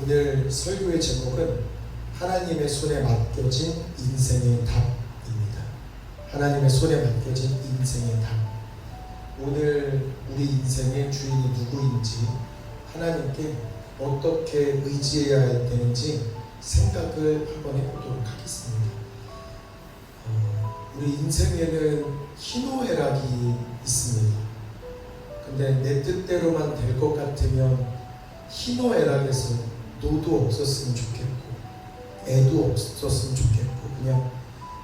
오늘 설교의 제목은 하나님의 손에 맡겨진 인생의 답입니다. 하나님의 손에 맡겨진 인생의 답. 오늘 우리 인생의 주인이 누구인지, 하나님께 어떻게 의지해야 되는지 생각을 한번 해보도록 하겠습니다. 우리 인생에는 희노애락이 있습니다. 근데 내 뜻대로만 될 것 같으면 희노애락에서 노도 없었으면 좋겠고 애도 없었으면 좋겠고 그냥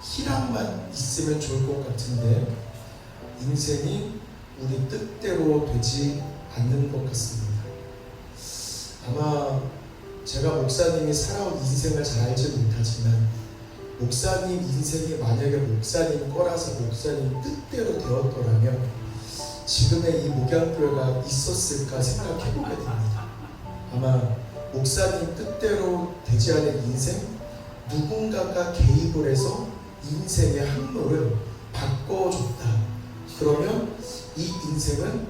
희락만 있으면 좋을 것 같은데 인생이 우리 뜻대로 되지 않는 것 같습니다. 아마 제가 목사님이 살아온 인생을 잘 알지 못하지만 목사님 인생이 만약에 목사님 거라서 목사님 뜻대로 되었더라면 지금의 이 목양교회가 있었을까 생각해보게 됩니다. 아마 목사님 뜻대로 되지 않은 인생, 누군가가 개입을 해서 인생의 항로를 바꿔줬다. 그러면 이 인생은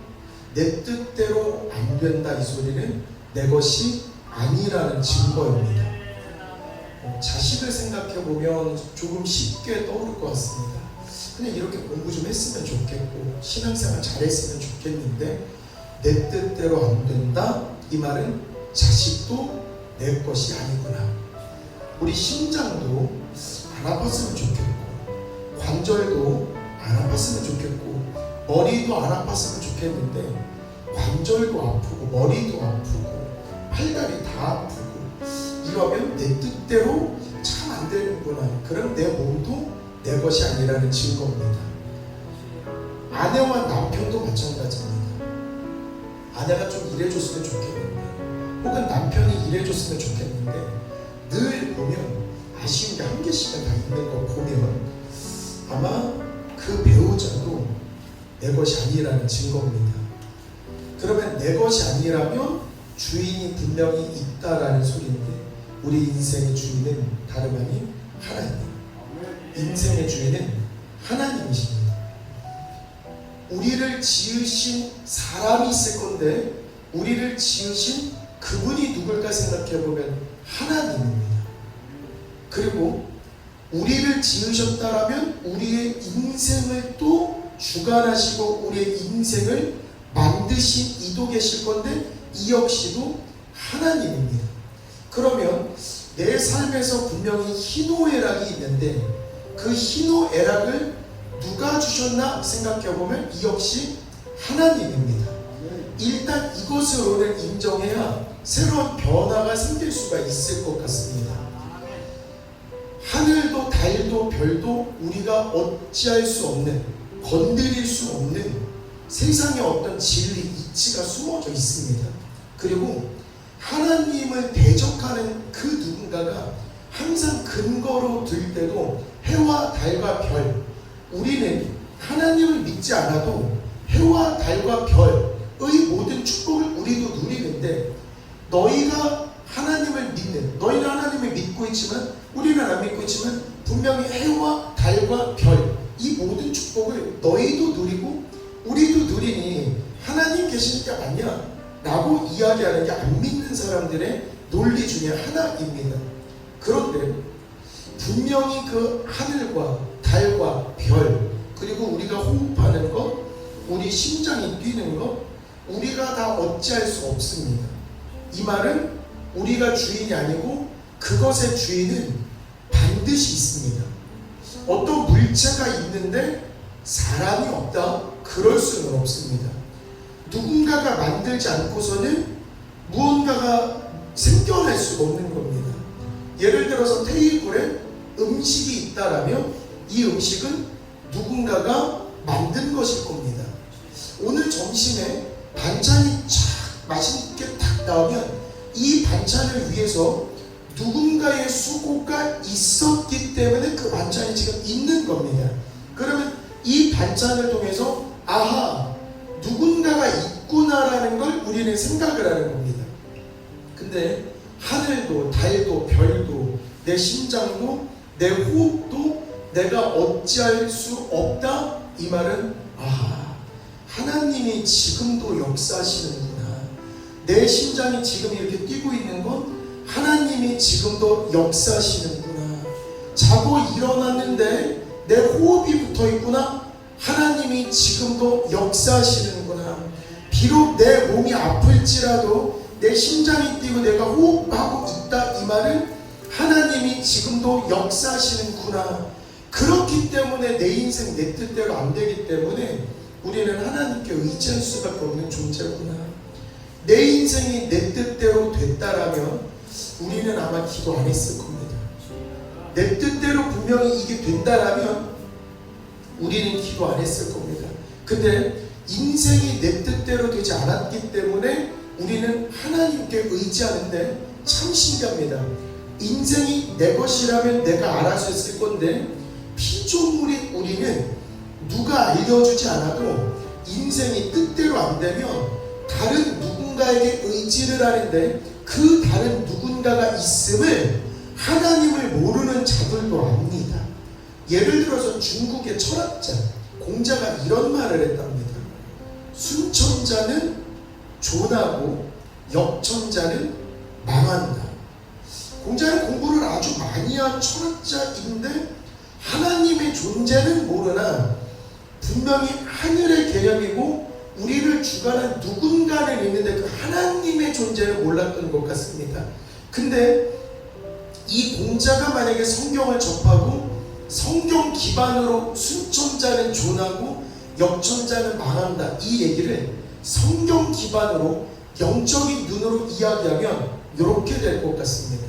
내 뜻대로 안 된다, 이 소리는 내 것이 아니라는 증거입니다. 자식을 생각해보면 조금 쉽게 떠오를 것 같습니다. 그냥 이렇게 공부 좀 했으면 좋겠고 신앙생활 잘했으면 좋겠는데 내 뜻대로 안 된다? 이 말은 자식도 내 것이 아니구나. 우리 심장도 안 아팠으면 좋겠고 관절도 안 아팠으면 좋겠고 머리도 안 아팠으면 좋겠는데 관절도 아프고 머리도 아프고 팔다리 다 아프고 이러면 내 뜻대로 참 안 되는구나. 그럼 내 몸도 내 것이 아니라는 증거입니다. 아내와 남편도 마찬가지입니다. 아내가 좀 일해줬으면 좋겠는데 혹은 남편이 일해줬으면 좋겠는데 늘 보면 아쉬운 게 한 개씩은 다 있는 거 보면 아마 그 배우자도 내 것이 아니라는 증거입니다. 그러면 내 것이 아니라면 주인이 분명히 있다라는 소리인데 우리 인생의 주인은 다름 아닌 하나님. 인생의 주인은 하나님이십니다. 우리를 지으신 사람이 있을 건데 우리를 지으신 그분이 누굴까 생각해보면 하나님입니다. 그리고 우리를 지으셨다라면 우리의 인생을 또 주관하시고 우리의 인생을 만드신 이도 계실 건데 이 역시도 하나님입니다. 그러면 내 삶에서 분명히 희노애락이 있는데 그 희노애락을 누가 주셨나 생각해보면 이 역시 하나님입니다. 일단 이것을 오늘 인정해야 새로운 변화가 생길 수가 있을 것 같습니다. 하늘도 달도 별도 우리가 어찌할 수 없는, 건드릴 수 없는 세상에 어떤 진리, 이치가 숨어져 있습니다. 그리고 하나님을 대적하는 그 누군가가 항상 근거로 들 때도 해와 달과 별, 우리는 하나님을 믿지 않아도 해와 달과 별의 모든 축복을 우리도 누리는데 너희가 하나님을 믿는, 너희는 하나님을 믿고 있지만 우리는 안 믿고 있지만 분명히 해와 달과 별, 이 모든 축복을 너희도 누리고 우리도 누리니 하나님 계시는 게 맞냐? 라고 이야기하는 게 안 믿는 사람들의 논리 중에 하나입니다. 그런데 분명히 그 하늘과 달과 별 그리고 우리가 호흡하는 것, 우리 심장이 뛰는 것 우리가 다 어찌할 수 없습니다. 이 말은 우리가 주인이 아니고 그것의 주인은 반드시 있습니다. 어떤 물체가 있는데 사람이 없다? 그럴 수는 없습니다. 누군가가 만들지 않고서는 무언가가 생겨날 수가 없는 겁니다. 예를 들어서 테이블에 음식이 있다라면 이 음식은 누군가가 만든 것일 겁니다. 오늘 점심에 반찬이 쫙 맛있게 딱 나오면 이 반찬을 위해서 누군가의 수고가 있었기 때문에 그 반찬이 지금 있는 겁니다. 그러면 이 반찬을 통해서 아하, 누군가가 있구나라는 걸 우리는 생각을 하는 겁니다. 근데 하늘도 달도 별도 내 심장도 내 호흡도 내가 어찌할 수 없다? 이 말은 아하, 하나님이 지금도 역사하시는구나. 내 심장이 지금 이렇게 뛰고 있는 건 하나님이 지금도 역사하시는구나. 자고 일어났는데 내 호흡이 붙어 있구나. 하나님이 지금도 역사하시는구나. 비록 내 몸이 아플지라도 내 심장이 뛰고 내가 호흡하고 있다, 이 말은 하나님이 지금도 역사하시는구나. 그렇기 때문에 내 인생 내 뜻대로 안 되기 때문에 우리는 하나님께 의지할 수밖에 없는 존재구나. 내 인생이 내 뜻대로 됐다라면 우리는 아마 기도 안 했을 겁니다. 내 뜻대로 분명히 이게 된다라면 우리는 기도 안 했을 겁니다. 근데 인생이 내 뜻대로 되지 않았기 때문에 우리는 하나님께 의지하는데 참 신기합니다. 인생이 내 것이라면 내가 알아서 했을 건데 피조물인 우리는 누가 알려주지 않아도 인생이 뜻대로 안 되면 다른 누군가에게 의지를 하는데 그 다른 누군가가 있음을 하나님을 모르는 자들도 압니다. 예를 들어서 중국의 철학자 공자가 이런 말을 했답니다. 순천자는 존하고 역천자는 망한다. 공자는 공부를 아주 많이 한 철학자인데 하나님의 존재는 모르나 분명히 하늘의 개념이고 우리를 주관한 누군가는 있는데 그 하나님의 존재를 몰랐던 것 같습니다. 근데 이 공자가 만약에 성경을 접하고 성경 기반으로 순천자는 존하고 역천자는 망한다, 이 얘기를 성경 기반으로 영적인 눈으로 이야기하면 이렇게 될 것 같습니다.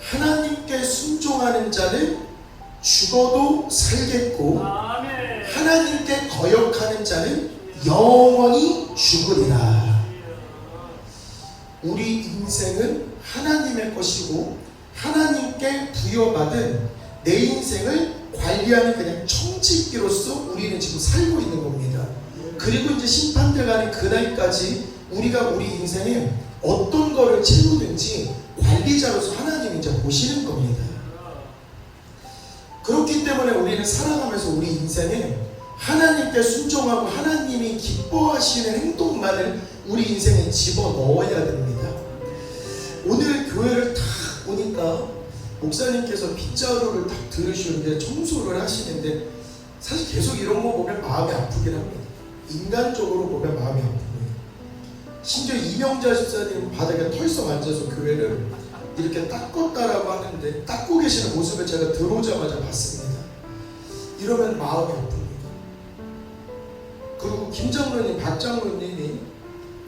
하나님께 순종하는 자는 죽어도 살겠고 하나님께 거역하는 자는 영원히 죽으리라. 우리 인생은 하나님의 것이고 하나님께 부여받은 내 인생을 관리하는 그냥 청지기로서 우리는 지금 살고 있는 겁니다. 그리고 이제 심판대 가는 그날까지 우리가 우리 인생에 어떤 거를 채우든지 관리자로서 하나님이 이제 보시는 겁니다. 그렇기 때문에 우리는 살아가면서 우리 인생에 하나님께 순종하고 하나님이 기뻐하시는 행동만을 우리 인생에 집어넣어야 됩니다. 오늘 교회를 딱 보니까 목사님께서 빗자루를 딱 들으시는데 청소를 하시는데 사실 계속 이런 거 보면 마음이 아프긴 합니다. 인간적으로 보면 마음이 아픕니다. 심지어 이명자 집사님 바닥에 털썩 앉아서 교회를 이렇게 닦았다라고 하는데 닦고 계시는 모습을 제가 들어오자마자 봤습니다. 이러면 마음이 아픕니다. 그리고 김장로님, 박장로님이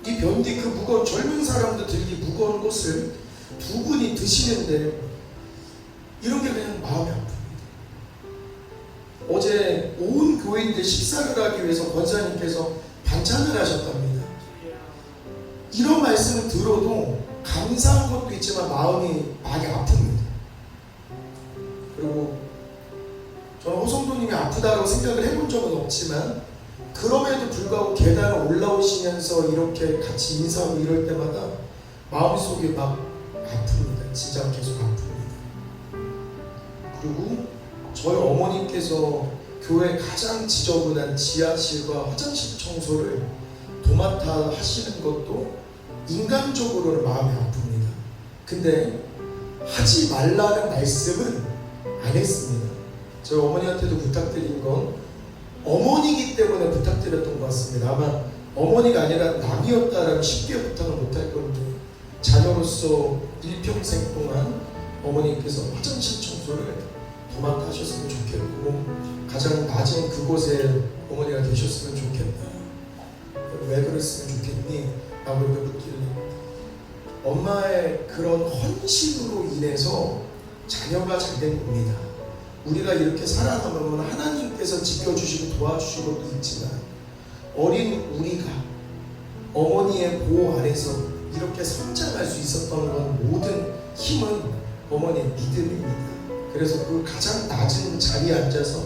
이 변기 그 무거운 젊은 사람도 들기 무거운 것을 두 분이 드시는데 이런 게 그냥 마음이 아픕니다. 어제 온 교인들 식사를 하기 위해서 권사님께서 반찬을 하셨답니다. 이런 말씀을 들어도 감사한 것도 있지만 마음이 많이 아픕니다. 그리고 저는 호성도님이 아프다고 생각을 해본 적은 없지만 그럼에도 불구하고 계단을 올라오시면서 이렇게 같이 인사하고 이럴 때마다 마음속이 막 아픕니다. 진짜 계속 아픕니다. 그리고 저희 어머니께서 교회 가장 지저분한 지하실과 화장실 청소를 도맡아 하시는 것도 인간적으로는 마음이 아픕니다. 근데 하지 말라는 말씀은 안 했습니다. 저희 어머니한테도 부탁드린 건 어머니이기 때문에 부탁드렸던 것 같습니다. 아마 어머니가 아니라 남이었다라면 쉽게 부탁을 못할 건데 자녀로서 일평생 동안 어머니께서 화장실 청소를 도맡아 하셨으면 좋겠고 가장 낮은 그곳에 어머니가 계셨으면 좋겠다. 왜 그랬으면 좋겠니? 라고 이렇게 묻길래 엄마의 그런 헌신으로 인해서 자녀가 잘 된 겁니다. 우리가 이렇게 살아가면 하나님께서 지켜주시고 도와주시고도 있지만 어린 우리가 어머니의 보호 아래서 이렇게 성장할 수 있었던 건 모든 힘은 어머니의 믿음입니다. 그래서 그 가장 낮은 자리에 앉아서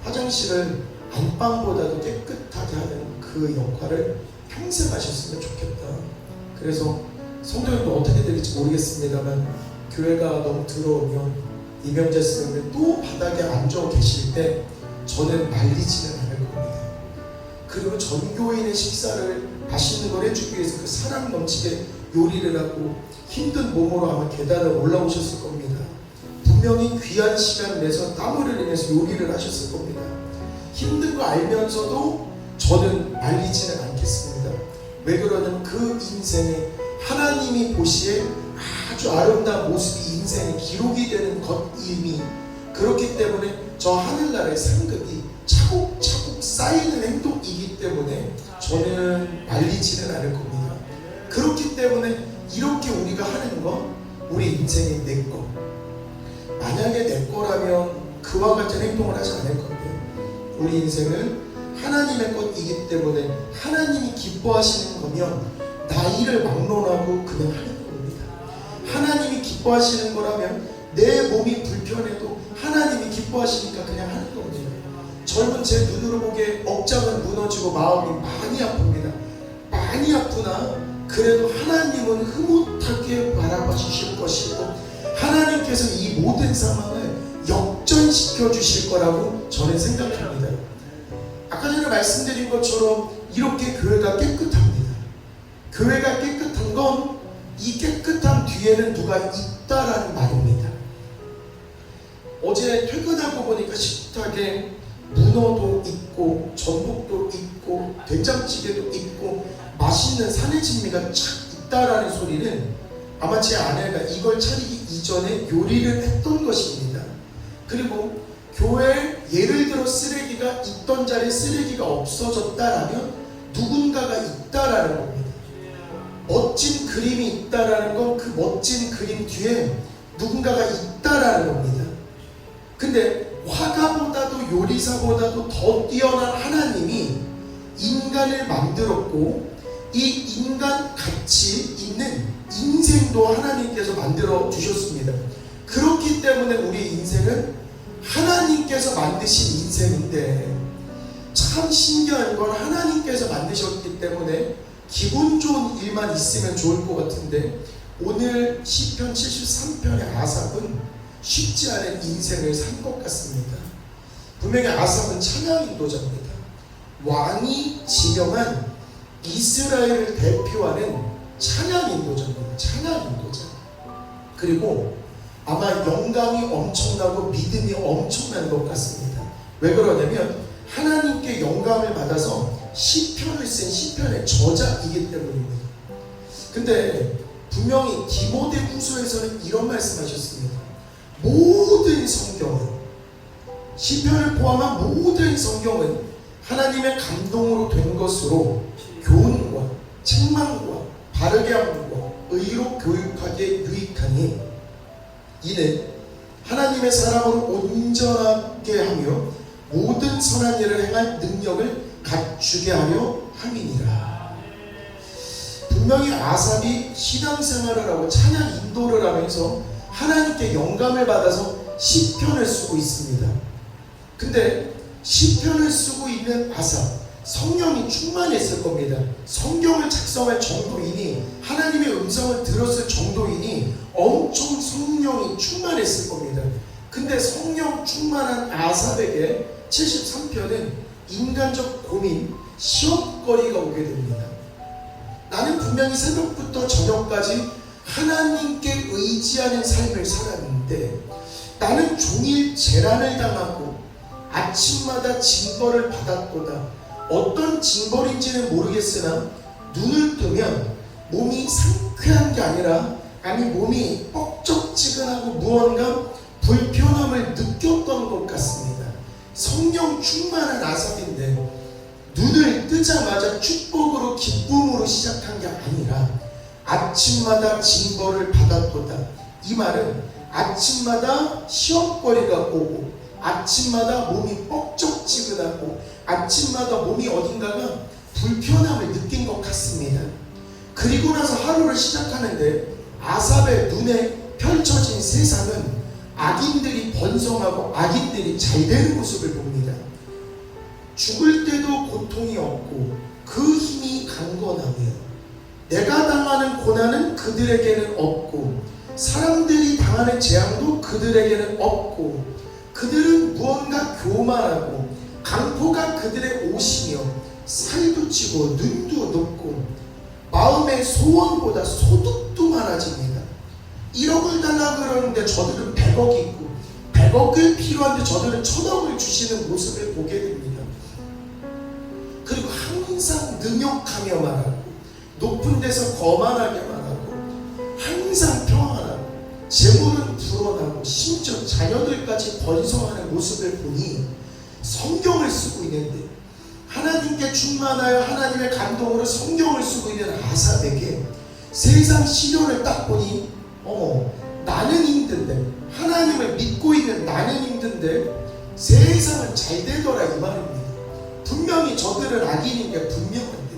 화장실을 안방보다도 깨끗하게 하는 그 역할을 평생 하셨으면 좋겠다. 그래서 성도님도 어떻게 될지 모르겠습니다만 교회가 너무 들어오면 이명재 스님이 또 바닥에 앉아 계실 때 저는 말리지는 않을 겁니다. 그리고 전교인의 식사를 맛있는 걸 해주기 위해서 그 사랑 넘치게 요리를 하고 힘든 몸으로 아마 계단을 올라오셨을 겁니다. 분명히 귀한 시간 내서 땀 흘리면서 요리를 하셨을 겁니다. 힘든 거 알면서도 저는 말리지는 않겠습니다. 왜 그러냐면 그 인생에 하나님이 보시에 아주 아름다운 모습이 인생의 기록이 되는 것임이 그렇기 때문에 저 하늘나라의 상급이 차곡차곡 쌓이는 행동이기 때문에 저는 말리지는 않을 겁니다. 그렇기 때문에 이렇게 우리가 하는 건 우리 인생의 내 것. 만약에 내 거라면 그와 같은 행동을 하지 않을 건데 우리 인생은 하나님의 것이기 때문에 하나님이 기뻐하시는 거면 나이를 막론하고 그냥 하는 겁니다. 하나님이 기뻐하시는 거라면 내 몸이 불편해도 하나님이 기뻐하시니까 그냥 하는 겁니다. 젊은 제 눈으로 보기에 억장은 무너지고 마음이 많이 아픕니다. 많이 아프나 그래도 하나님은 흐뭇하게 바라봐 주실 것이고 하나님께서 이 모든 상황을 역전시켜 주실 거라고 저는 생각합니다. 아까 전에 말씀드린 것처럼 이렇게 교회가 깨끗합니다. 교회가 깨끗한 건 이 깨끗함 뒤에는 누가 있다라는 말입니다. 어제 퇴근하고 보니까 식탁에 문어도 있고 전복도 있고 된장찌개도 있고 맛있는 사내진미가 착 있다라는 소리는 아마 제 아내가 이걸 차리기 이전에 요리를 했던 것입니다. 그리고 교회에 예를 들어 쓰레기가 있던 자리에 쓰레기가 없어졌다라면 누군가가 있다라는 겁니다. 멋진 그림이 있다라는 건 그 멋진 그림 뒤에 누군가가 있다라는 겁니다. 근데 화가보다도 요리사보다도 더 뛰어난 하나님이 인간을 만들었고 이 인간 같이 있는 인생도 하나님께서 만들어 주셨습니다. 그렇기 때문에 우리 인생은 하나님께서 만드신 인생인데 참 신기한 건 하나님께서 만드셨기 때문에 기분 좋은 일만 있으면 좋을 것 같은데 오늘 시편 73편의 아삽은 쉽지 않은 인생을 산 것 같습니다. 분명히 아삽은 찬양 인도자입니다. 왕이 지명한 이스라엘을 대표하는 찬양 인도자입니다. 찬양 인도자. 그리고 아마 영감이 엄청나고 믿음이 엄청난 것 같습니다. 왜 그러냐면 하나님께 영감을 받아서 시편을 쓴 시편의 저자이기 때문입니다. 근데 분명히 디모데후서에서는 이런 말씀하셨습니다. 모든 성경은 시편을 포함한 모든 성경은 하나님의 감동으로 된 것으로 교훈과 책망과 바르게 함과 의로 교육하기에 유익하니 이는 하나님의 사람으로 온전하게 하며 모든 선한 일을 행할 능력을 갖추게 하려 함이니라. 분명히 아삽이 신앙생활을 하고 찬양 인도를 하면서 하나님께 영감을 받아서 시편을 쓰고 있습니다. 근데 시편을 쓰고 있는 아삽, 성령이 충만했을 겁니다. 성경을 작성할 정도이니 하나님의 음성을 들었을 정도이니 엄청 성령이 충만했을 겁니다. 근데 성령 충만한 아삽에게 73편은 인간적 고민, 시험거리가 오게 됩니다. 나는 분명히 새벽부터 저녁까지 하나님께 의지하는 삶을 살았는데 나는 종일 재난을 당하고 아침마다 징벌을 받았도다. 어떤 징벌인지는 모르겠으나 눈을 뜨면 몸이 상쾌한 게 아니라 몸이 뻑적지근하고 무언가 불편함을 느꼈던 것 같습니다. 성령 충만한 아삽인데 눈을 뜨자마자 축복으로 기쁨으로 시작한 게 아니라 아침마다 징벌을 받았도다. 이 말은 아침마다 시험거리가 오고 아침마다 몸이 뻑적지근하고 아침마다 몸이 어딘가가 불편함을 느낀 것 같습니다. 그리고 나서 하루를 시작하는데 아삽의 눈에 펼쳐진 세상은 악인들이 번성하고 악인들이 잘 되는 모습을 봅니다. 죽을 때도 고통이 없고 그 힘이 강건하며 내가 당하는 고난은 그들에게는 없고 사람들이 당하는 재앙도 그들에게는 없고 그들은 무언가 교만하고 강포가 그들의 옷이며 살도 찌고 눈도 높고 마음의 소원보다 소득도 많아집니다. 1억을 달라 그러는데 저들은 100억이 있고 100억을 필요한데 저들은 1000억을 주시는 모습을 보게 됩니다. 그리고 항상 능욕하며 말하고 높은 데서 거만하게 말하고 항상 평안하고 재물은 불어나고 심지어 자녀들까지 번성하는 모습을 보니 성경을 쓰고 있는데 하나님께 충만하여 하나님의 감동으로 성경을 쓰고 있는 아삽에게 세상 시련을 딱 보니 나는 힘든데 하나님을 믿고 있는 나는 힘든데 세상은 잘 되더라 이 말입니다. 분명히 저들은 악인인 게 분명한데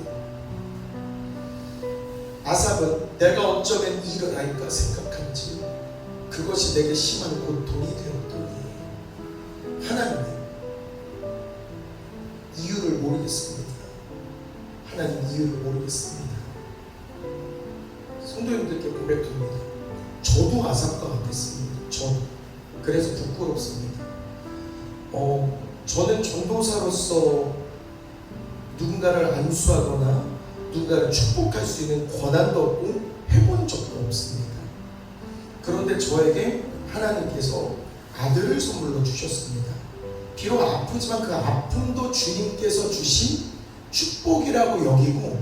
아삽은 내가 어쩌면 일을 할까 생각한지 그것이 내게 심한 고통이 되었더니 하나님 이유를 모르겠습니다. 하나님 이유를 모르겠습니다. 성도님들께 고백합니다. 저도 아삽과 같았습니다. 저도. 그래서 부끄럽습니다. 저는 전도사로서 누군가를 안수하거나 누군가를 축복할 수 있는 권한도 없고 해본 적도 없습니다. 그런데 저에게 하나님께서 아들을 선물로 주셨습니다. 비록 아프지만 그 아픔도 주님께서 주신 축복이라고 여기고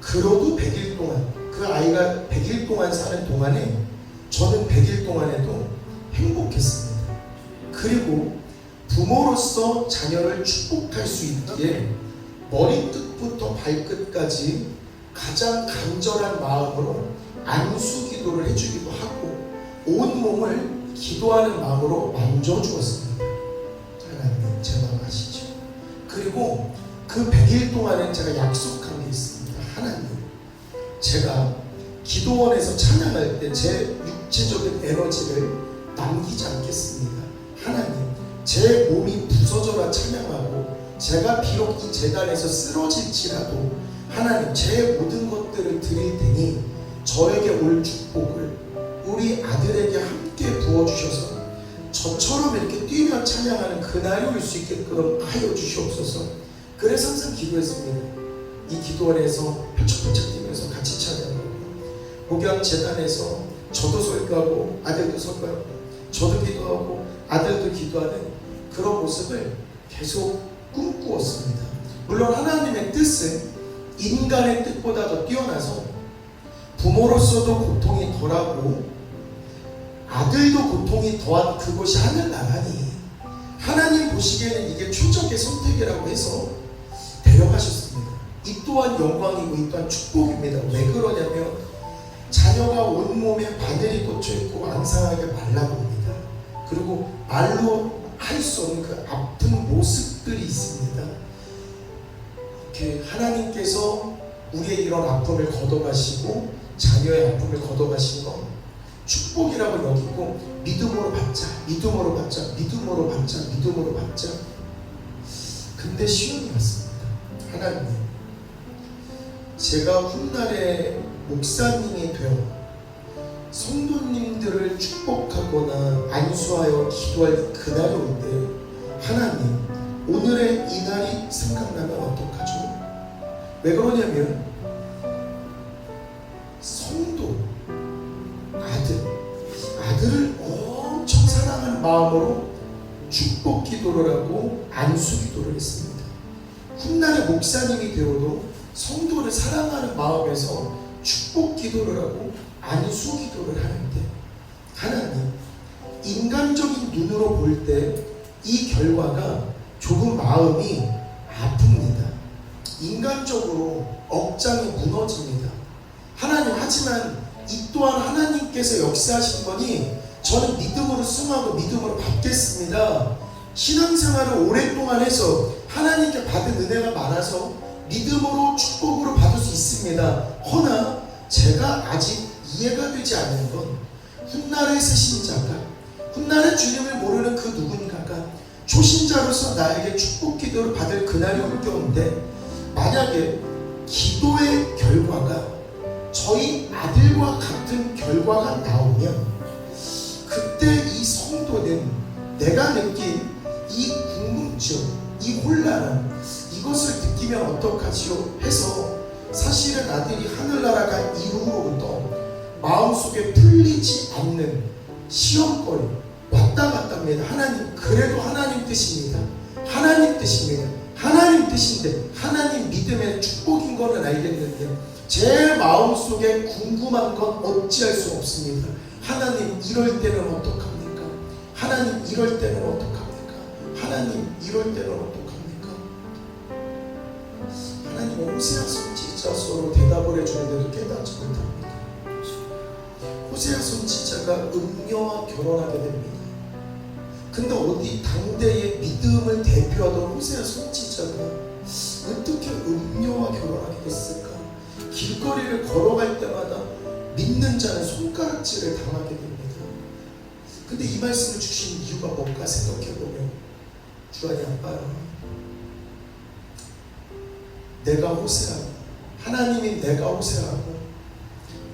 그러도 100일 동안 그 아이가 100일 동안 사는 동안에 저는 100일 동안에도 행복했습니다. 그리고 부모로서 자녀를 축복할 수 있기에 머리끝부터 발끝까지 가장 간절한 마음으로 안수 기도를 해주기도 하고 온몸을 기도하는 마음으로 만져주었습니다. 하나님 제 마음 아시죠? 그리고 그 100일 동안에 제가 약속한 게 있습니다. 하나님 제가 기도원에서 찬양할 때 제 육체적인 에너지를 남기지 않겠습니다. 하나님 제 몸이 부서져라 찬양하고 제가 비록 이 재단에서 쓰러질지라도 하나님 제 모든 것들을 드릴 테니 저에게 올 축복을 우리 아들에게 함께 부어주셔서 저처럼 이렇게 뛰며 찬양하는 그날이 올 수 있게끔 하여 주시옵소서. 그래서 항상 기도했습니다. 이 기도원에서 펄쩍펄쩍 뛰면서 같이 찬양하고 목양 재단에서 저도 설교하고 아들도 설교하고 저도 기도하고 아들도 기도하는 그런 모습을 계속 꿈꾸었습니다. 물론 하나님의 뜻은 인간의 뜻보다 더 뛰어나서 부모로서도 고통이 덜하고 아들도 고통이 더한 그곳이 하늘나라니 하나님 보시기에는 이게 최적의 선택이라고 해서 데려가셨습니다. 이 또한 영광이고 이 또한 축복입니다. 왜 그러냐면 자녀가 온몸에 바늘이 꽂혀있고 앙상하게 말라봅니다. 그리고 말로 할 수 없는 그 아픈 모습들이 있습니다. 이렇게 하나님께서 우리의 이런 아픔을 걷어가시고 자녀의 아픔을 걷어가신 건 축복이라고 여기고 믿음으로 받자, 믿음으로 받자, 믿음으로 받자, 믿음으로 받자. 근데 시련이 왔습니다. 하나님, 제가 훗날에 목사님이 되어 성도님들을 축복하거나 안수하여 기도할 그날이 올 때 하나님 오늘의 이 날이 생각나면 어떡하죠? 왜 그러냐면 성도 아들을 엄청 사랑하는 마음으로 축복 기도를 하고 안수 기도를 했습니다. 훗날에 목사님이 되어도 성도를 사랑하는 마음에서 축복 기도를 하고 안수 기도를 하는데 하나님 인간적인 눈으로 볼 때 이 결과가 조금 마음이 아픕니다. 인간적으로 억장이 무너집니다. 하나님 하지만 이 또한 하나님께서 역사하신 거니 저는 믿음으로 승하고 믿음으로 받겠습니다. 신앙생활을 오랫동안 해서 하나님께 받은 은혜가 많아서 믿음으로 축복으로 받을 수 있습니다. 허나 제가 아직 이해가 되지 않는 건 훗날에 쓰신 자가 훗날에 주님을 모르는 그 누군가가 초신자로서 나에게 축복 기도를 받을 그날이 올 경우인데 만약에 기도의 결과가 저희 아들과 같은 결과가 나오면 그때 이 성도는 내가 느낀 이 궁금증, 이 혼란함 이것을 느끼면 어떡하지요? 해서 사실은 아들이 하늘나라 간 이후로부터 마음속에 풀리지 않는 시험거리 왔다 갔다 합니다. 하나님, 그래도 하나님 뜻입니다. 하나님 뜻입니다. 하나님 뜻인데, 하나님 믿음의 축복인 거는 알겠는데 제 마음속에 궁금한 건 어찌할 수 없습니다. 하나님, 이럴 때는 어떡합니까? 하나님, 이럴 때는 어떡합니까? 하나님, 이럴 때는 어떡합니까? 하나님, 호세아 선지자서로 대답을 해주는데도 깨닫지 못합니다. 호세아 선지자가 음녀와 결혼하게 됩니다. 근데 어디 당대의 믿음을 대표하던 호세아 선지자가 어떻게 음녀와 결혼하게 됐을까? 길거리를 걸어갈 때마다 믿는 자는 손가락질을 당하게 됩니다. 근데 이 말씀을 주신 이유가 뭘까 생각해보면, 주하니 아빠야, 내가 호세아고, 하나님이 내가 호세아고,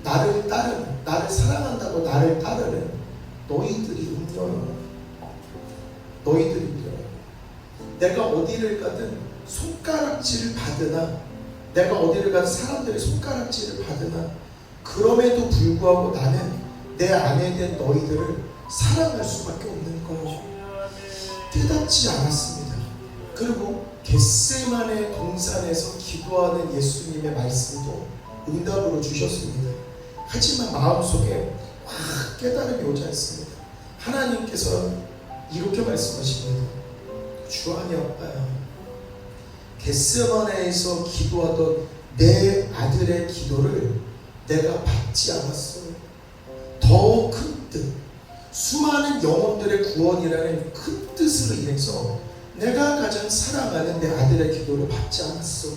나를 따르는, 나를 사랑한다고 나를 따르는 너희들이 음녀요. 너희들이 음녀요. 내가 어디를 가든 손가락질을 받으나, 내가 어디를 가든 사람들의 손가락질을 받으나, 그럼에도 불구하고 나는 내 안에 된 너희들을 사랑할 수밖에 없는 거예요. 깨닫지 않았습니다. 그리고 겟세마네 동산에서 기도하는 예수님의 말씀도 응답으로 주셨습니다. 하지만 마음속에 확 깨달음이 오지 않습니다. 하나님께서 이렇게 말씀하십니다. 주하니 아빠야, 겟세마네에서 기도하던 내 아들의 기도를 내가 받지 않았어요. 더 큰 뜻, 수많은 영혼들의 구원이라는 큰 뜻으로 인해서 내가 가장 사랑하는 내 아들의 기도를 받지 않았어.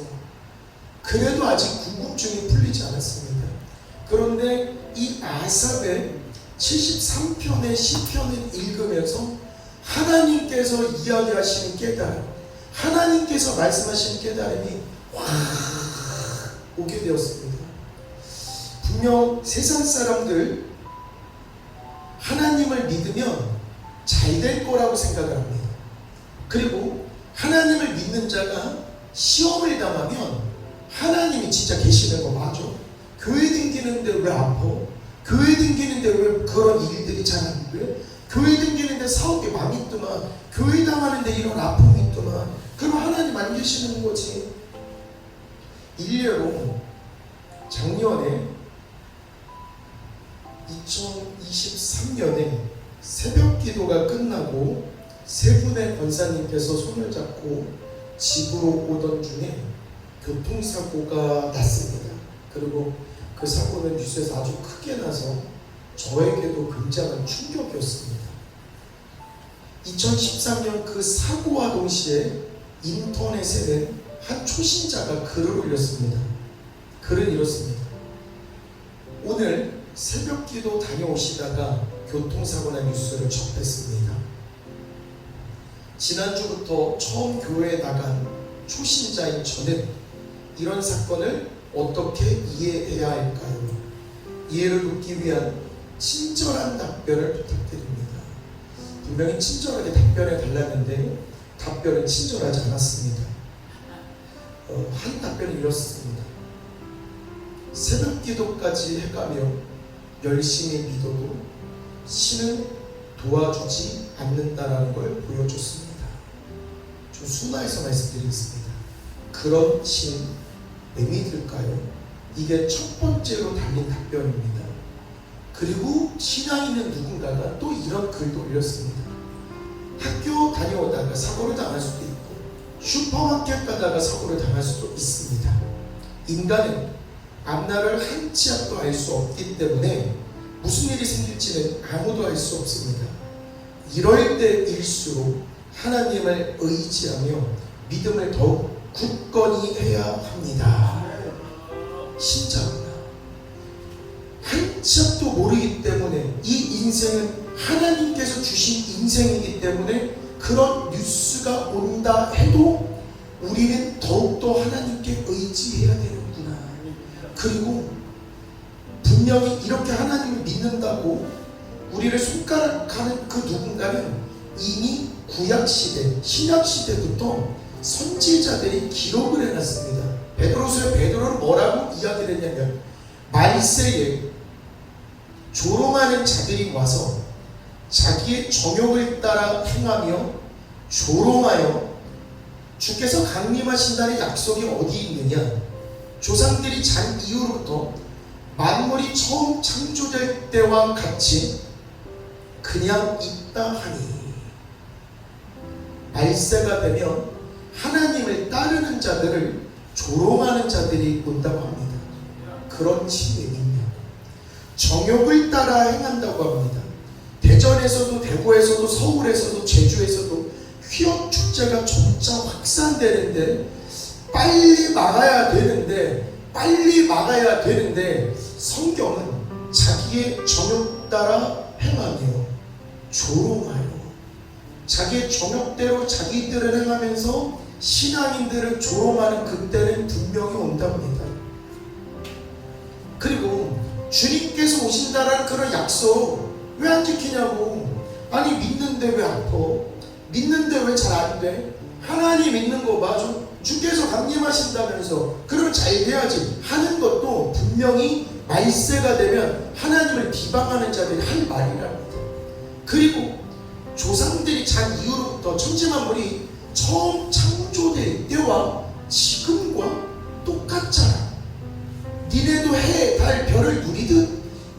그래도 아직 궁금증이 풀리지 않았습니다. 그런데 이 아삽의 73편의 시편을 읽으면서 하나님께서 이야기하시는 깨달음, 하나님께서 말씀하시는 깨달음이 확 오게 되었습니다. 분명 세상 사람들 하나님을 믿으면 잘 될 거라고 생각을 합니다. 그리고 하나님을 믿는 자가 시험을 당하면 하나님이 진짜 계시는 거 맞아. 교회 댕기는데 왜 아파? 교회 댕기는데 왜 그런 일들이 잘 안 돼? 교회 댕기는데 사업이 망이 있더만, 교회 당하는데 이런 아픔이 있더만, 그럼 하나님 안 계시는 거지. 일례로 작년에 2023년에 새벽 기도가 끝나고 세 분의 권사님께서 손을 잡고 집으로 오던 중에 교통사고가 났습니다. 그리고 그 사고는 뉴스에서 아주 크게 나서 저에게도 굉장한 충격이었습니다. 2013년 그 사고와 동시에 인터넷에는 한 초신자가 글을 올렸습니다. 글은 이렇습니다. 오늘 새벽 기도 다녀오시다가 교통사고나 뉴스를 접했습니다. 지난주부터 처음 교회에 나간 초신자인 저는 이런 사건을 어떻게 이해해야 할까요? 이해를 돕기 위한 친절한 답변을 부탁드립니다. 분명히 친절하게 답변해 달랐는데 답변은 친절하지 않았습니다. 한 답변이 이렇습니다. 새벽 기도까지 해가며 열심히 믿어도 신은 도와주지 않는다라는 걸 보여줬습니다. 좀 순화해서 말씀드리겠습니다. 그런 신 왜 믿을까요? 이게 첫 번째로 달린 답변입니다. 그리고 신앙 있는 누군가가 또 이런 글도 올렸습니다. 학교 다녀오다가 사고를 당할 수도 있고 슈퍼마켓 가다가 사고를 당할 수도 있습니다. 인간은 앞날을 한 치 앞도 알 수 없기 때문에 무슨 일이 생길지는 아무도 알 수 없습니다. 이럴 때일수록 하나님을 의지하며 믿음을 더욱 굳건히 해야 합니다. 진짜입니다. 한 치 앞도 모르기 때문에 이 인생은 하나님께서 주신 인생이기 때문에 그런 뉴스가 온다 해도 우리는 더욱더 하나님께 의지해야 되는구나. 그리고 분명히 이렇게 하나님을 믿는다고 우리를 손가락하는 그 누군가는 이미 구약시대, 신약시대부터 선지자들이 기록을 해놨습니다. 베드로는 뭐라고 이야기를 했냐면, 말세에 조롱하는 자들이 와서 자기의 정욕을 따라 행하며 조롱하여 주께서 강림하신다는 약속이 어디 있느냐? 조상들이 잔 이후로부터 만물이 처음 창조될 때와 같이 그냥 있다 하니, 말세가 되면 하나님을 따르는 자들을 조롱하는 자들이 온다고 합니다. 그런 측면이며 정욕을 따라 행한다고 합니다. 대전에서도, 대구에서도, 서울에서도, 제주에서도 휘업 축제가 점차 확산되는데, 빨리 막아야 되는데 성경은 자기의 정욕 따라 행하며 조롱하여 자기의 정욕대로 자기들을 행하면서 신앙인들을 조롱하는 그때는 분명히 온답니다. 그리고 주님께서 오신다라는 그런 약속 왜 안 지키냐고. 아니, 믿는데 왜 아파? 믿는데 왜 잘 안 돼? 하나님 믿는 거 맞아? 주께서 강림하신다면서 그럼 잘 돼야지 하는 것도 분명히 말세가 되면 하나님을 비방하는 자들이 할 말이랍니다. 그리고 조상들이 잔 이후로부터 천지만물이 처음 창조될 때와 지금과 똑같잖아. 니네도 해, 달, 별을 누리듯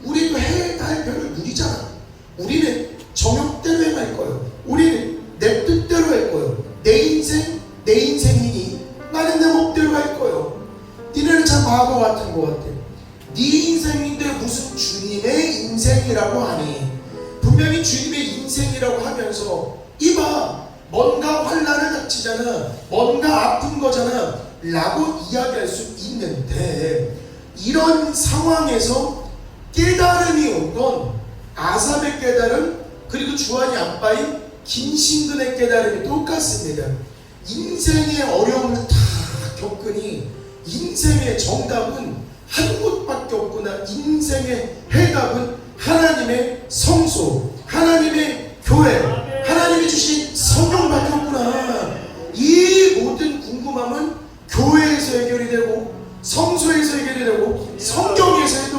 우리도 해, 달, 별을 누리잖아. 우리는 정욕대로 행할 거예요. 우리는 내 뜻대로 할 거예요. 내 인생, 내 인생이니 나는 내 멋대로 할 거예요. 니네는 참 바보 같은 것 같아. 네 인생인데 무슨 주님의 인생이라고 하니. 분명히 주님의 인생이라고 하면서 이봐, 뭔가 환난을 닥치잖아, 뭔가 아픈 거잖아 라고 이야기할 수 있는데, 이런 상황에서 깨달음이 온 건 아삽의 깨달음, 그리고 주한이 아빠인 김신근의 깨달음이 똑같습니다. 인생의 어려움을 다 겪으니 인생의 정답은 한 곳밖에 없구나. 인생의 해답은 하나님의 성소, 하나님의 교회, 하나님이 주신 성경밖에 없구나. 이 모든 궁금함은 교회에서 해결이 되고 성소에서 해결이 되고 성경에서도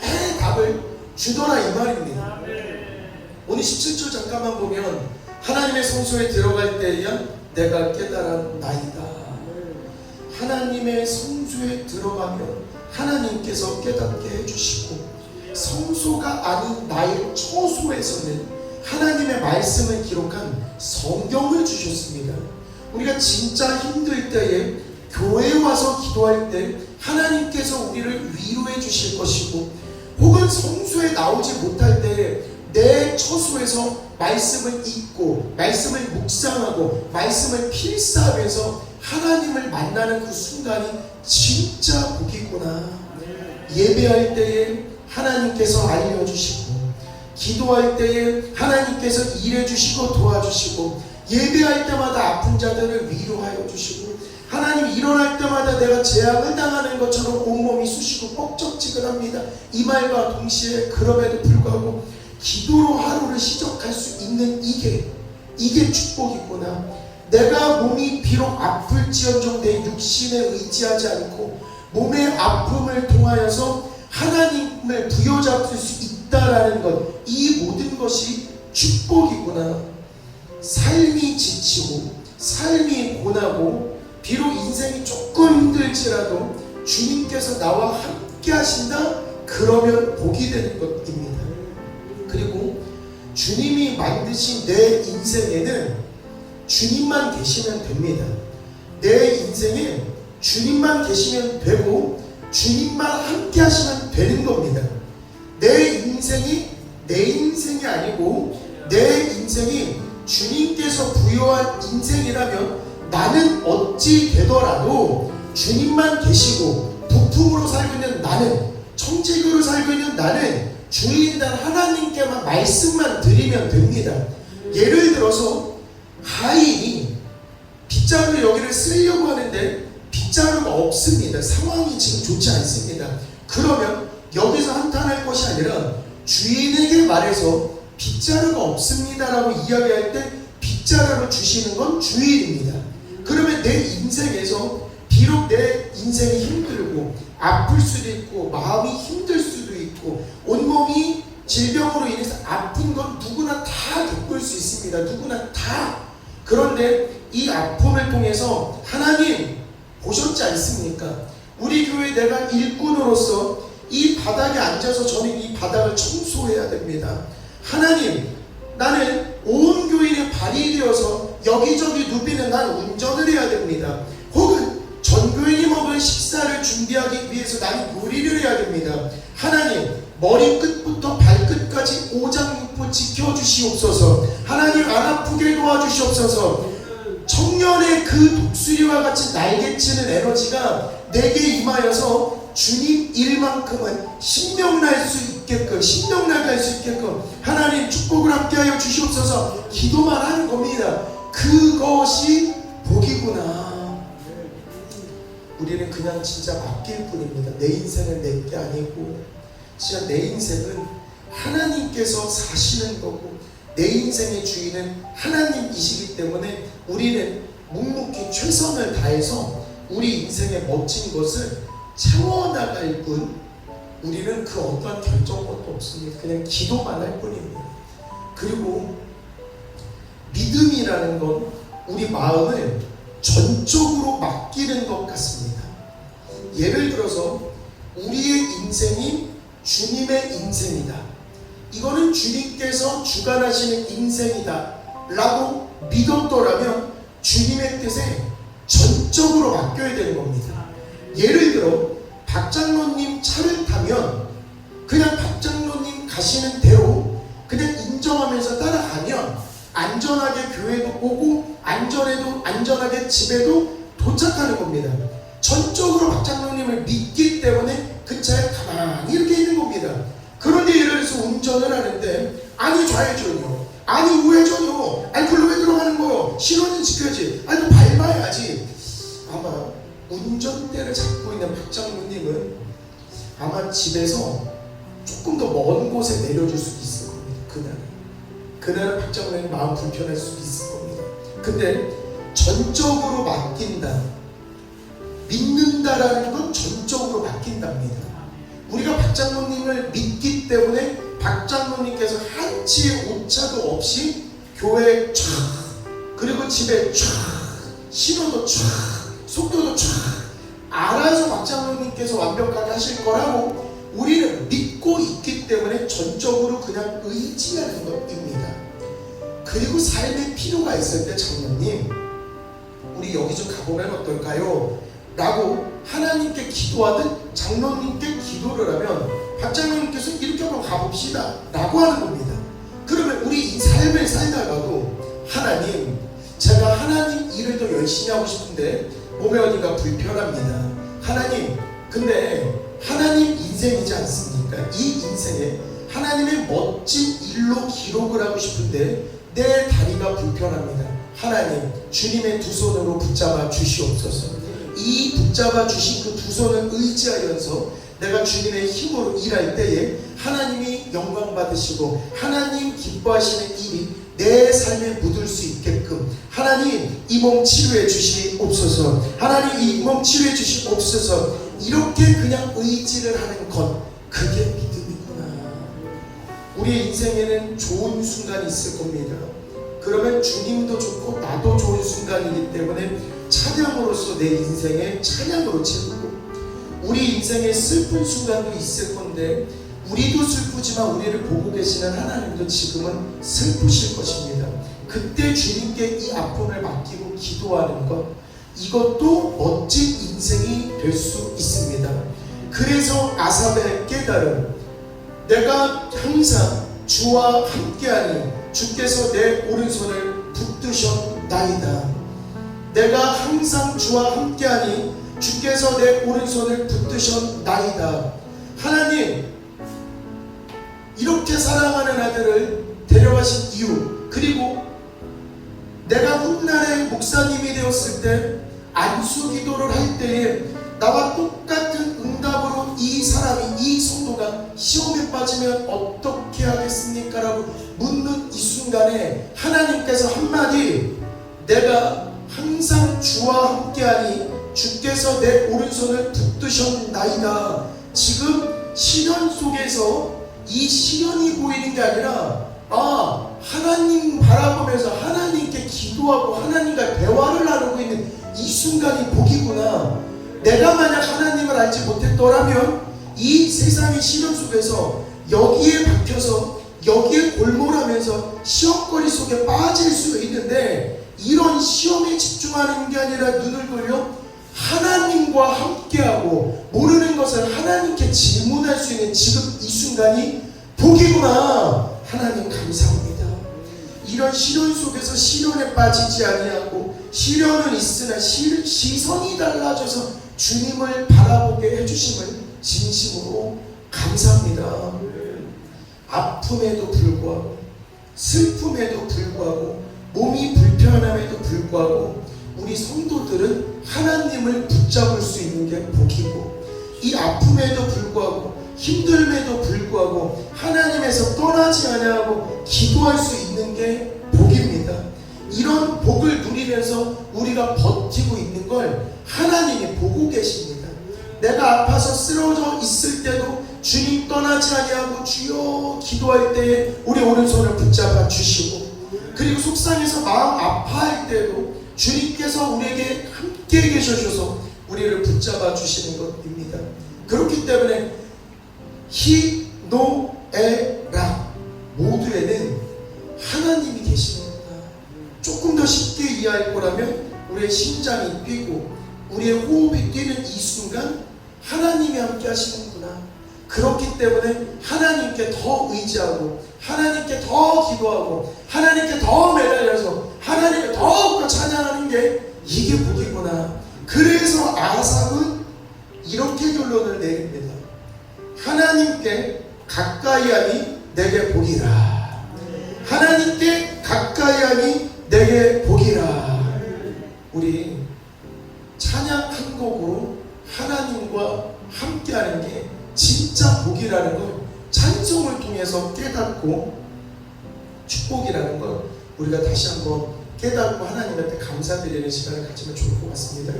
해답을 주더라 이 말입니다. 오늘 17절 잠깐만 보면, 하나님의 성소에 들어갈 때에야 내가 깨달았나이다. 하나님의 성소에 들어가면 하나님께서 깨닫게 해주시고, 성소가 아닌 나의 처소에서는 하나님의 말씀을 기록한 성경을 주셨습니다. 우리가 진짜 힘들 때에 교회에 와서 기도할 때 하나님께서 우리를 위로해 주실 것이고, 혹은 성소에 나오지 못할 때에 내 처소에서 말씀을 읽고 말씀을 묵상하고 말씀을 필사하면서 하나님을 만나는 그 순간이 진짜 복이구나. 예배할 때에 하나님께서 알려주시고, 기도할 때에 하나님께서 일해주시고 도와주시고, 예배할 때마다 아픈 자들을 위로하여 주시고, 하나님 일어날 때마다 내가 재앙을 당하는 것처럼 온몸이 쑤시고 뻑적지근합니다. 이 말과 동시에 그럼에도 불구하고 기도로 하루를 시작할 수 있는 이게 축복이구나. 내가 몸이 비록 아플지언정 내 육신에 의지하지 않고 몸의 아픔을 통하여서 하나님을 부여잡을 수 있다라는 것, 이 모든 것이 축복이구나. 삶이 지치고 삶이 고나고 비록 인생이 조금 힘들지라도 주님께서 나와 함께 하신다, 그러면 복이 되는 것입니다. 그리고 주님이 만드신 내 인생에는 주님만 계시면 됩니다. 내 인생에 주님만 계시면 되고 주님만 함께 하시면 되는 겁니다. 내 인생이 내 인생이 아니고 내 인생이 주님께서 부여한 인생이라면 나는 어찌 되더라도 주님만 계시고 부품으로 살고 있는 나는, 청지기로 살고 있는 나는 주인단 하나님께만 말씀만 드리면 됩니다. 예를 들어서 하인이 빗자루 여기를 쓰려고 하는데 빗자루가 없습니다. 상황이 지금 좋지 않습니다. 그러면 여기서 한탄할 것이 아니라 주인에게 말해서 빗자루가 없습니다라고 이야기할 때 빗자루를 주시는 건 주인입니다. 그러면 내 인생에서 비록 내 인생이 힘들고 아플 수도 있고 마음이 힘들 수도 있고 온몸이 질병으로 인해서 아픈 건 누구나 다 겪을 수 있습니다. 누구나 다. 그런데 이 아픔을 통해서 하나님 보셨지 않습니까? 우리 교회 내가 일꾼으로서 이 바닥에 앉아서 저는 이 바닥을 청소해야 됩니다. 하나님, 나는 온 교인의 발이 되어서 여기저기 누비는 난 운전을 해야 됩니다. 혹은 전교인이 먹을 식사를 준비하기 위해서 나는 요리를 해야 됩니다. 하나님, 머리끝부터 발끝까지 오장육부 지켜주시옵소서. 하나님, 안 아프게 도와주시옵소서. 청년의 그 독수리와 같이 날개치는 에너지가 내게 임하여서 주님 일만큼은 신명날 수 있게끔, 신명나게 할 수 있게끔 하나님 축복을 함께하여 주시옵소서. 기도만 하는 겁니다. 그것이 복이구나. 우리는 그냥 진짜 맡길 뿐입니다. 내 인생은 내 게 아니고 진짜 내 인생은 하나님께서 사시는 거고 내 인생의 주인은 하나님이시기 때문에 우리는 묵묵히 최선을 다해서 우리 인생의 멋진 것을 채워나갈 뿐 우리는 그 어떠한 결정권도 없습니다. 그냥 기도만 할 뿐입니다. 그리고 믿음이라는 건 우리 마음을 전적으로 맡기는 것 같습니다. 예를 들어서 우리의 인생이 주님의 인생이다. 이거는 주님께서 주관하시는 인생이다 라고 믿었더라면 주님의 뜻에 전적으로 맡겨야 되는 겁니다. 예를 들어 박 장로님 차를 타면 그냥 박 장로님 가시는 대로 그냥 인정하면서 따라가면 안전하게 교회도 오고 안전하게 집에도 도착하는 겁니다. 전적으로 박 장로님을 믿기 때문에 그 차에 가만히 이렇게 있는 겁니다. 그런데 예를 들어서 운전을 하는데 아니 좌회전이요, 아니 우회전이요, 아니 글로 왜 들어가는 거요, 신호는 지켜야지, 아니 또 밟아야지. 아마 운전대를 잡고 있는 박 장로님은 아마 집에서 조금 더 먼 곳에 내려줄 수도 있을 겁니다. 그날은 박 장로님 마음 불편할 수도 있을 겁니다. 근데 전적으로 맡긴다, 믿는다라는 건 전적으로 맡긴답니다. 우리가 박 장로님을 믿기 때문에 박 장로님께서 한치의 오차도 없이 교회에 쫙, 그리고 집에 쫙, 신호도 쫙, 속도도 쫙 알아서 박 장로님께서 완벽하게 하실 거라고 우리는 믿고 있기 때문에 전적으로 그냥 의지하는 것입니다. 그리고 삶의 필요가 있을 때 장로님 우리 여기 좀 가보면 어떨까요? 라고 하나님께 기도하듯 장로님께 기도를 하면 박 장로님께서 이렇게 한번 가봅시다 라고 하는 겁니다. 그러면 우리 이 삶을 살다가도 하나님, 제가 하나님 일을 더 열심히 하고 싶은데 몸에 어디가 불편합니다. 하나님, 근데 하나님 인생이지 않습니까? 이 인생에 하나님의 멋진 일로 기록을 하고 싶은데 내 다리가 불편합니다. 하나님, 주님의 두 손으로 붙잡아 주시옵소서. 이 붙잡아 주신 그 두 손을 의지하여서 내가 주님의 힘으로 일할 때에 하나님이 영광 받으시고 하나님 기뻐하시는 일이 내 삶에 묻을 수 있게끔 하나님 이 몸 치료해 주시옵소서. 하나님 이 몸 치료해 주시옵소서. 이렇게 그냥 의지를 하는 것, 그게 믿음이구나. 우리 인생에는 좋은 순간이 있을 겁니다. 그러면 주님도 좋고 나도 좋은 순간이기 때문에 찬양으로서 내 인생에 찬양으로 채우고, 우리 인생에 슬픈 순간도 있을 건데 우리도 슬프지만 우리를 보고 계시는 하나님도 지금은 슬프실 것입니다. 그때 주님께 이 아픔을 맡기고 기도하는 것, 이것도 멋진 인생이 될 수 있습니다. 그래서 아삽의 깨달음, 내가 항상 주와 함께하니 주께서 내 오른손을 붙드셨나이다. 내가 항상 주와 함께하니 주께서 내 오른손을 붙드셨나이다. 하나님, 이렇게 사랑하는 아들을 데려가신 이유, 그리고 내가 훗날에 목사님이 되었을 때 안수 기도를 할 때에 나와 똑같은 응답으로 이 사람이, 이 성도가 시험에 빠지면 어떻게 하겠습니까? 라고 묻는 이 순간에 하나님께서 한마디, 내가 항상 주와 함께하니 주께서 내 오른손을 붙드셨나이다. 지금 시련 속에서 이 시련이 보이는 게 아니라 하나님 바라보면서 하나님께 기도하고 하나님과 대화를 나누고 있는 이 순간이 복이구나. 내가 만약 하나님을 알지 못했더라면 이 세상의 시련 속에서 여기에 박혀서 여기에 골몰하면서 시험거리 속에 빠질 수 있는데, 이런 시험에 집중하는 게 아니라 눈을 돌려 하나님과 함께하고 모르는 것을 하나님께 질문할 수 있는 지금 이 순간이 복이구나. 하나님 감사합니다. 이런 시련 속에서 시련에 빠지지 아니하고, 시련은 있으나 시선이 달라져서 주님을 바라보게 해주심을 진심으로 감사합니다. 아픔에도 불구하고, 슬픔에도 불구하고, 몸이 불편함에도 불구하고 우리 성도들은 하나님을 붙잡을 수 있는 게 복이고, 이 아픔에도 불구하고 힘듦에도 불구하고 하나님에서 떠나지 않아하고 기도할 수 있는 게 복입니다. 이런 복을 누리면서 우리가 버티고 있는 걸 하나님이 보고 계십니다. 내가 아파서 쓰러져 있을 때도 주님 떠나지 아니하고 주여 기도할 때에 우리 오른손을 붙잡아 주시고, 그리고 속상해서 마음 아파할 때도 주님께서 우리에게 함께 계셔줘서 우리를 붙잡아 주시는 것입니다. 그렇기 때문에 히, 노, 에, 라 모두에는 하나님이 계십니다. 조금 더 쉽게 이해할 거라면 우리의 심장이 뛰고 우리의 호흡이 뛰는 이 순간 하나님이 함께 하시는구나. 그렇기 때문에 하나님께 더 의지하고 하나님께 더 기도하고 하나님께 더 매달려서 하나님을 더욱더 찬양하는 게 이게 복이구나. 그래서 아삽은 이렇게 결론을 내립니다. 하나님께 가까이하니 내게 복이라. 하나님께 가까이하니 내게 복이라. 우리 찬양 한 곡으로 하나님과 함께하는 게 진짜 복이라는 걸 찬송을 통해서 깨닫고, 축복이라는 걸 우리가 다시 한번 깨닫고 하나님한테 감사드리는 시간을 가지면 좋을 것 같습니다.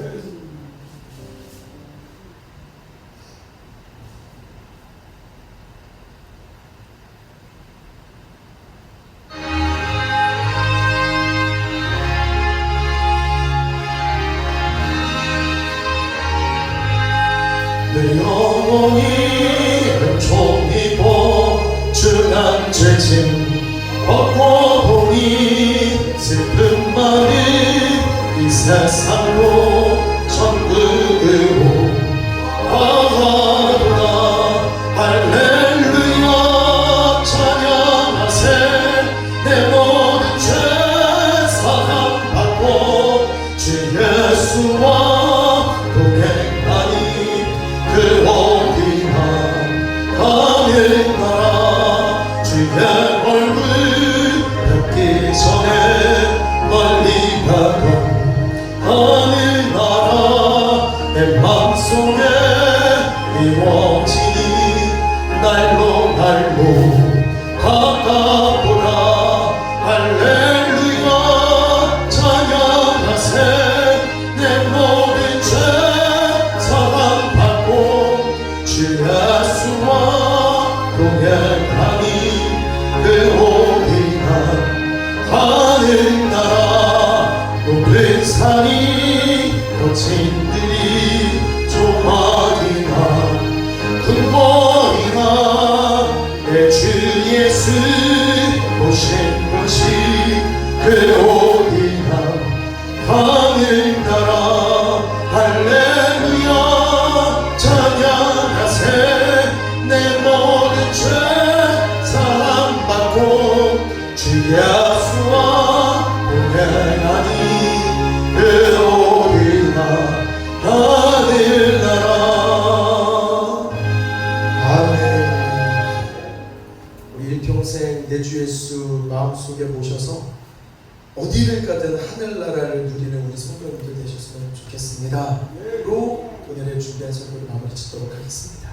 내 영혼이 은총이 보증한 죄짐 벗고 보니 슬픈 마음 이 세상로 천국으로 가도다. 할렐루야 찬양하세. 내 모든 죄 사함받고 주 예수와 동행하니 그 어디나 하늘나라 주의 얼굴 뵙기 전에 멀리 가던 하늘나라 내 맘속에 이루어지니 날로 가깝구나. 할렐루야 찬양하세. 내 모든 죄 사함받고 주 예수와 동행하니 그 오기나 하늘나라 높은 산이 거친들이 조막이나 금보이나 내 주 예수 오신 곳이 그 오기나 하늘나라. 할렐루야 찬양하세. 내 모든 죄 사함받고 주 예수와 동행하니 그 오리나 하늘나라. 아멘. 우리 일평생 내 주 예수 마음속에 모셔서 어디를 가든 하늘나라를 누리는 우리 성도님들 되셨으면 좋겠습니다. 로 오늘의 준비한 설교를 마무리 짓도록 하겠습니다.